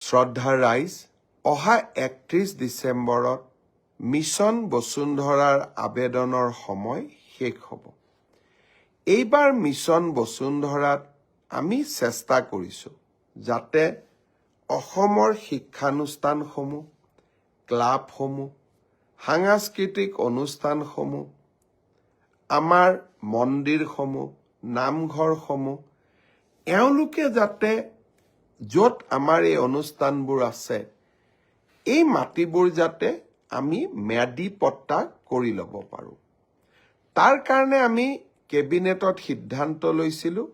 শ্ৰদ্ধাৰ ৰাইজ, অহা 31 ডিচেম্বৰত মিছন বসুন্ধৰাৰ আবেদনৰ সময় শেষ হ'ব। এইবাৰ মিছন বসুন্ধৰাত আমি চেষ্টা কৰিছোঁ যাতে অসমৰ শিক্ষানুষ্ঠানসমূহ, ক্লাবসমূহ, সাংস্কৃতিক অনুষ্ঠানসমূহ, আমাৰ মন্দিৰসমূহ, নামঘৰসমূহ, এওঁলোকে যাতে য'ত আমাৰ এই অনুষ্ঠানবোৰ আছে, এই মাটিবোৰ যাতে আমি ম্যাদী পট্টা কৰি ল'ব পাৰোঁ। তাৰ কাৰণে আমি কেবিনেটত সিদ্ধান্ত লৈছিলোঁ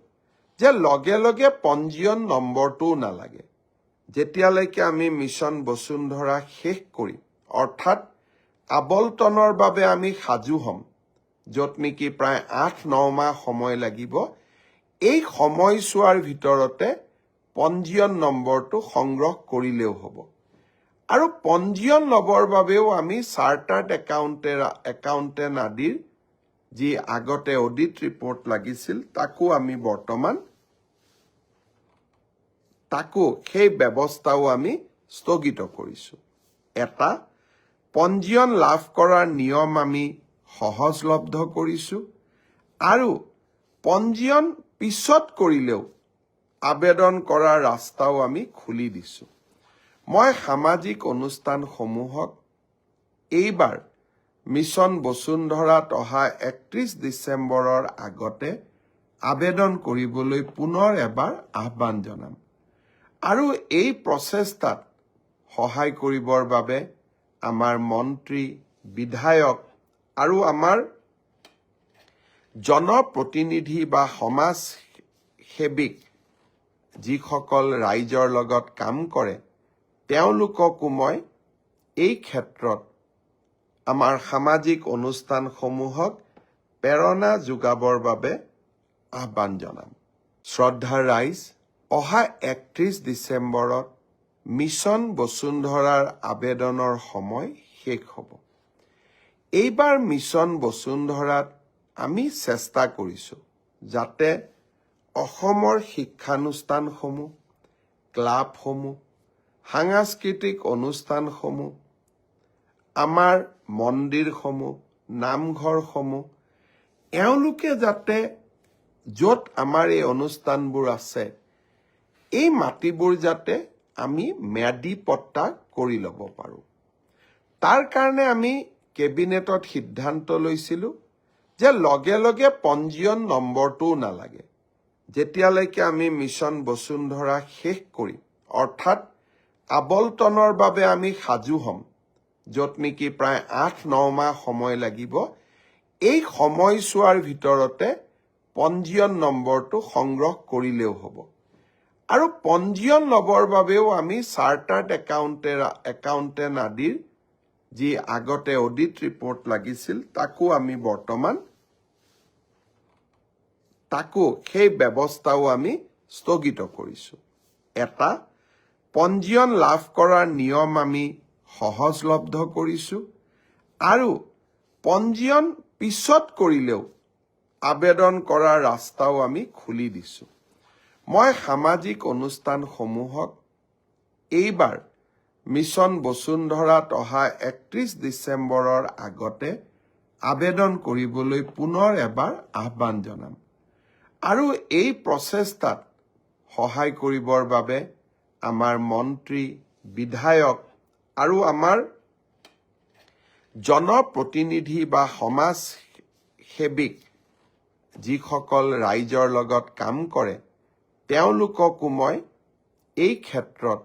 যে লগে লগে পঞ্জীয়ন নম্বৰটোও নালাগে। যেতিয়ালৈকে আমি মিছন বসুন্ধৰা শেষ কৰিম, অৰ্থাৎ আবলটনৰ বাবে আমি সাজু হ'ম, য'ত নেকি প্ৰায় 8-9 মাহ সময় লাগিব, এই সময়ছোৱাৰ ভিতৰতে পঞ্জীয়ন নম্বৰটো সংগ্ৰহ কৰিলেও হ'ব। আৰু পঞ্জীয়ন ল'বৰ বাবেও আমি চাৰ্টাৰ্ড একাউণ্টেণ্ট আদিৰ যি আগতে অডিট ৰিপৰ্ট লাগিছিল, তাকো সেই ব্যৱস্থাও আমি স্থগিত কৰিছোঁ। এটা, পঞ্জীয়ন লাভ কৰাৰ নিয়ম আমি সহজলব্ধ কৰিছোঁ আৰু পঞ্জীয়ন পিছত কৰিলেও আবেদন কৰাৰ ৰাস্তাও আমি খুলি দিছোঁ। মই সামাজিক অনুষ্ঠানসমূহক এইবাৰ মিছন বসুন্ধৰাত অহা 31 ডিচেম্বৰৰ আগতে আবেদন কৰিবলৈ পুনৰ এবাৰ আহ্বান জনাম। আৰু এই প্ৰচেষ্টাত সহায় কৰিবৰ বাবে আমাৰ মন্ত্ৰী, বিধায়ক আৰু আমাৰ জনপ্ৰতিনিধি বা সমাজ সেৱিক যিসকল ৰাইজৰ লগত কাম কৰে, তেওঁলোককো মই এই ক্ষেত্ৰত আমাৰ সামাজিক অনুষ্ঠানসমূহক প্ৰেৰণা যোগাবৰ বাবে আহ্বান জনাম। শ্ৰদ্ধাৰ ৰাইজ, অহা 31 ডিচেম্বৰত মিছন বসুন্ধৰাৰ আবেদনৰ সময় শেষ হ'ব। এইবাৰ মিছন বসুন্ধৰাত আমি চেষ্টা কৰিছোঁ যাতে অসমৰ শিক্ষানুষ্ঠানসমূহ, ক্লাবসমূহ, সাংস্কৃতিক অনুষ্ঠানসমূহ, আমাৰ মন্দিৰসমূহ, নামঘৰসমূহ, এওঁলোকে যাতে য'ত আমাৰ এই অনুষ্ঠানবোৰ আছে, এই মাটিবোৰ যাতে আমি ম্যাদী পট্টা কৰি ল'ব পাৰোঁ। তাৰ কাৰণে আমি কেবিনেটত সিদ্ধান্ত লৈছিলোঁ যে লগে লগে পঞ্জীয়ন নম্বৰটোও নালাগে। যেতিয়ালৈকে আমি মিছন বসুন্ধৰা শেষ কৰিম, অৰ্থাৎ আবলটনৰ বাবে আমি সাজু হ'ম, য'ত নেকি প্ৰায় 8-9 মাহ সময় লাগিব, এই সময়ছোৱাৰ ভিতৰতে পঞ্জীয়ন নম্বৰটো সংগ্ৰহ কৰিলেও হ'ব। আৰু পঞ্জীয়ন ল'বৰ বাবেও আমি চাৰ্টাৰ্ড একাউণ্টেণ্ট আদিৰ যি আগতে অডিট ৰিপৰ্ট লাগিছিল, তাকো সেই ব্যৱস্থাও আমি স্থগিত কৰিছোঁ। এটা, পঞ্জীয়ন লাভ কৰাৰ নিয়ম আমি সহজলব্ধ কৰিছোঁ আৰু পঞ্জীয়ন পিছত কৰিলেও আবেদন কৰাৰ ৰাস্তাও আমি খুলি দিছোঁ। মই সামাজিক অনুষ্ঠানসমূহক এইবাৰ মিছন বসুন্ধৰাত অহা 31 ডিচেম্বৰৰ আগতে আবেদন কৰিবলৈ পুনৰ এবাৰ আহ্বান জনাম। আৰু এই প্ৰচেষ্টাত সহায় কৰিবৰ বাবে আমাৰ মন্ত্ৰী, বিধায়ক আৰু আমাৰ জনপ্ৰতিনিধি বা সমাজ সেৱিক যিসকল ৰাইজৰ লগত কাম কৰে, তেওঁলোককো মই এই ক্ষেত্ৰত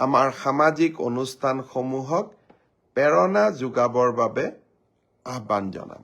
আমাৰ সামাজিক অনুষ্ঠানসমূহক প্ৰেৰণা যোগাবৰ বাবে আহ্বান জনাম।